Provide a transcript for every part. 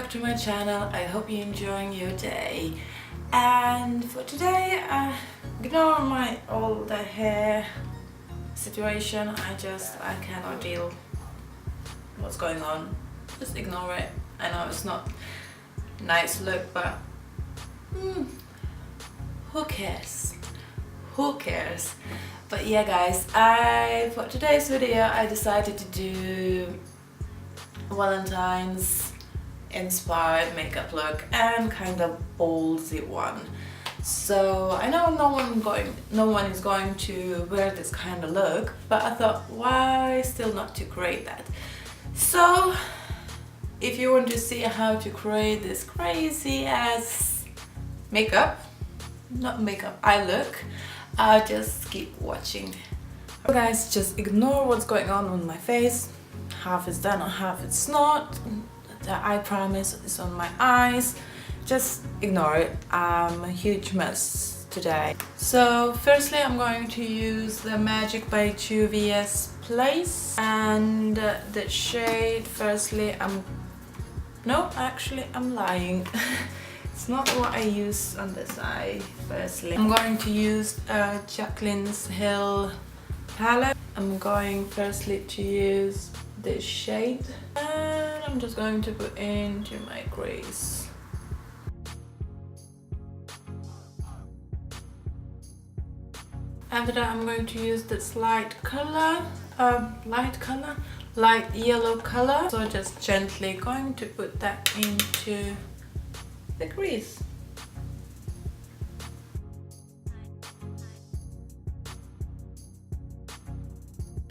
back to my channel. I hope you're enjoying your day. And for today, ignore my all the hair situation. I cannot deal what's going on. Just ignore it. I know it's not a nice look, but who cares? Who cares? But yeah guys, for today's video I decided to do Valentine's inspired makeup look and kind of ballsy one. So I know no one is going to wear this kind of look, but I thought why still not to create that. So if you want to see how to create this crazy ass eye look, just keep watching. So guys, just ignore what's going on my face. Half is done or half it's not. The eye primer is on my eyes. Just ignore it. I'm a huge mess today. So firstly I'm going to use the Magic by Juvia's Place, and the shade, firstly I'm lying. It's not what I use on this eye. Firstly I'm going to use Jaclyn's Hill palette. I'm going firstly to use this shade, and I'm just going to put into my crease. After that I'm going to use this light yellow color, so just gently going to put that into the crease.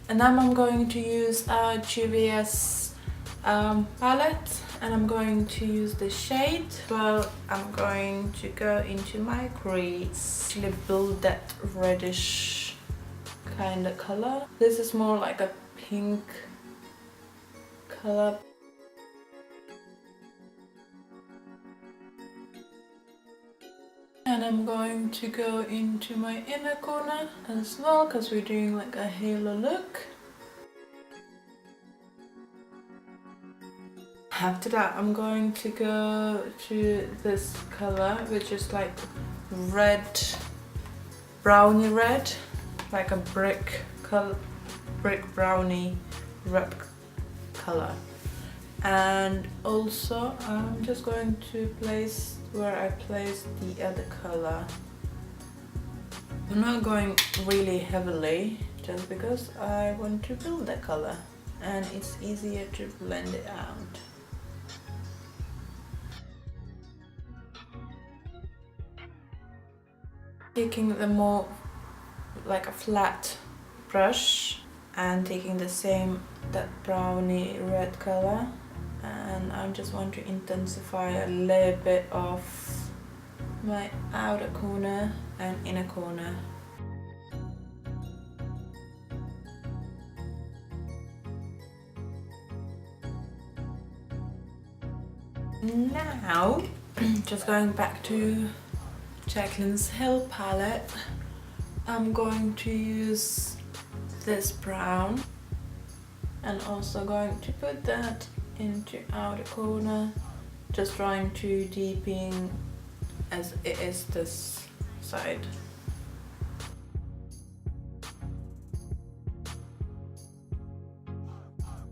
And now I'm going to use Juvia's palette, and I'm going to use the shade. Well, I'm going to go into my crease, actually build that reddish kind of color. This is more like a pink color. And I'm going to go into my inner corner as well, because we're doing like a halo look. After that I'm going to go to this color, which is like brownie red, like a brick brownie red color. And also I'm just going to place where I placed the other color. I'm not going really heavily, just because I want to build the color and it's easier to blend it out. Taking the more like a flat brush and taking that brownie red color, and I just want to intensify a little bit of my outer corner and inner corner. Now, just going back to Jaclyn's Hill palette, I'm going to use this brown and also going to put that into outer corner, just trying to deepen as it is this side.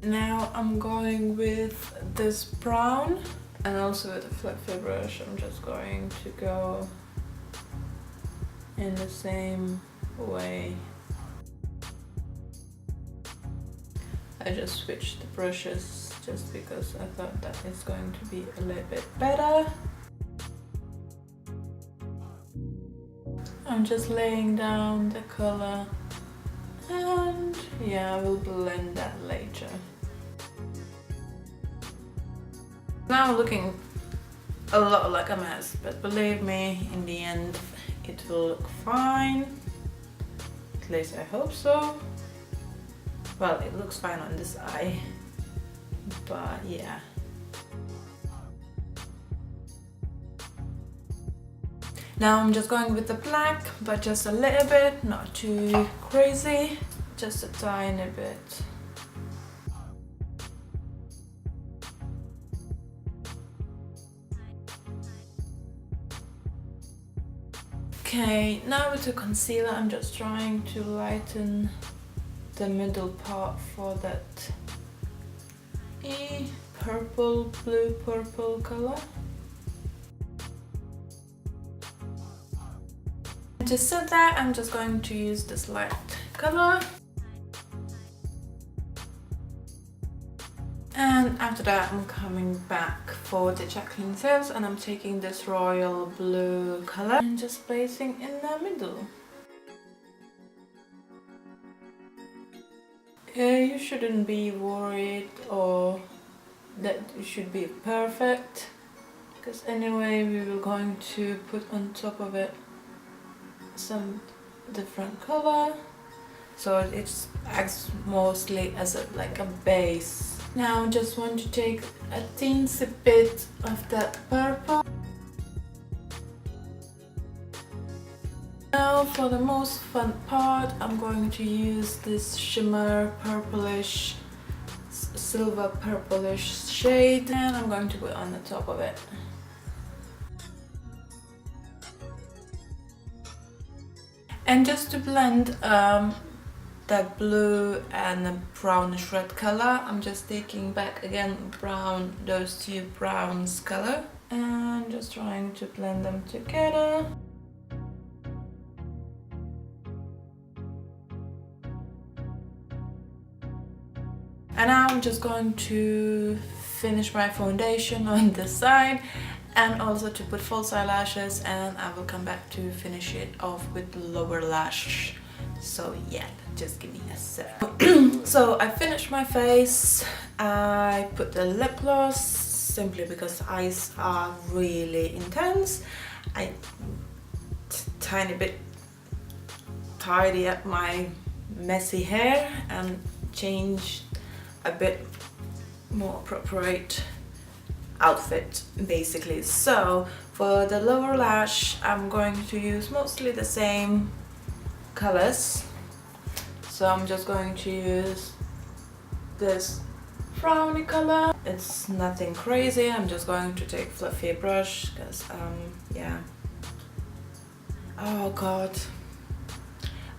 Now I'm going with this brown, and also with a fluffy brush I'm just going to go in the same way. I just switched the brushes just because I thought that is going to be a little bit better. I'm just laying down the color, and yeah, I will blend that later. Now looking a lot like a mess, but believe me, in the end it will look fine. At least I hope so. Well, it looks fine on this eye, but yeah. Now I'm just going with the black, but just a little bit, not too crazy, just a tiny bit. Okay, now with the concealer I'm just trying to lighten the middle part for that purple, blue purple color. To set that, I'm just going to use this light color. And after that, I'm coming back for the Jaclyn Sales and I'm taking this royal blue color and just placing in the middle. You shouldn't be worried or that it should be perfect, because anyway we were going to put on top of it some different color, so it acts mostly as like a base. Now I just want to take a teensy bit of that purple. Now for the most fun part, I'm going to use this shimmer purplish, silver purplish shade, and I'm going to put it on the top of it. And just to blend that blue and the brownish red color, I'm just taking back again brown, those two browns color, and just trying to blend them together. And now I'm just going to finish my foundation on this side and also to put false eyelashes, and I will come back to finish it off with lower lash. So yeah, just give me a sec. So I finished my face. I put the lip gloss simply because the eyes are really intense. I tiny bit tidy up my messy hair and change a bit more appropriate outfit basically. So for the lower lash I'm going to use mostly the same colors, so I'm just going to use this brownie color. It's nothing crazy, I'm just going to take fluffy brush because yeah. Oh god,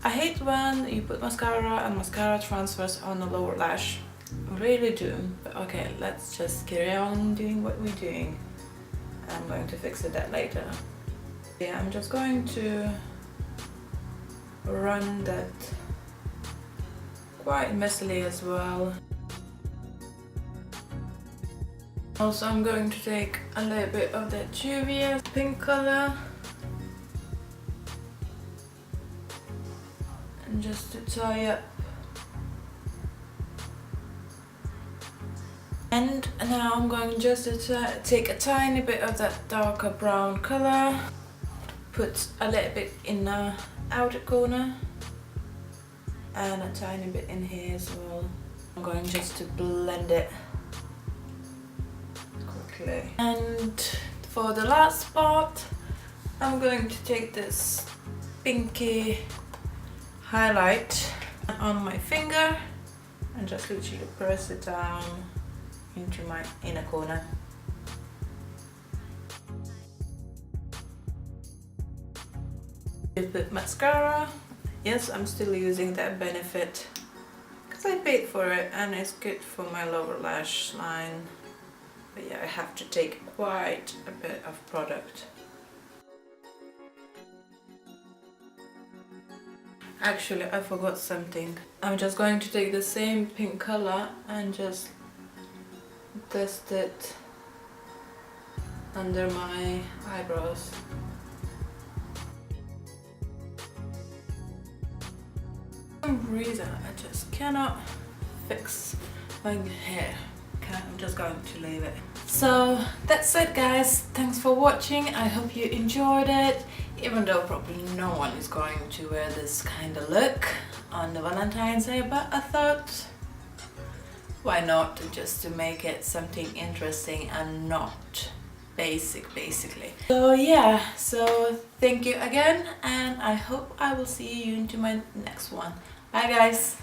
I hate when you put mascara and mascara transfers on the lower lash. I really do. But okay, let's just carry on doing what we're doing. I'm going to fix that later. Yeah, I'm just going to run that quite messily as well. Also, I'm going to take a little bit of that Juvia pink color and just to tie up. And now I'm going just to take a tiny bit of that darker brown color, put a little bit in the outer corner and a tiny bit in here as well. I'm going just to blend it quickly. And for the last part, I'm going to take this pinky highlight on my finger and just literally press it down into my inner corner. Put mascara. Yes, I'm still using that Benefit because I paid for it and it's good for my lower lash line. But yeah, I have to take quite a bit of product. Actually, I forgot something. I'm just going to take the same pink color and just dust it under my eyebrows. For some reason I just cannot fix my hair. Okay, I'm just going to leave it. So that's it guys, thanks for watching. I hope you enjoyed it, even though probably no one is going to wear this kind of look on the Valentine's Day, but I thought why not, just to make it something interesting and not basic basically. So yeah, so thank you again and I hope I will see you into my next one. Bye guys.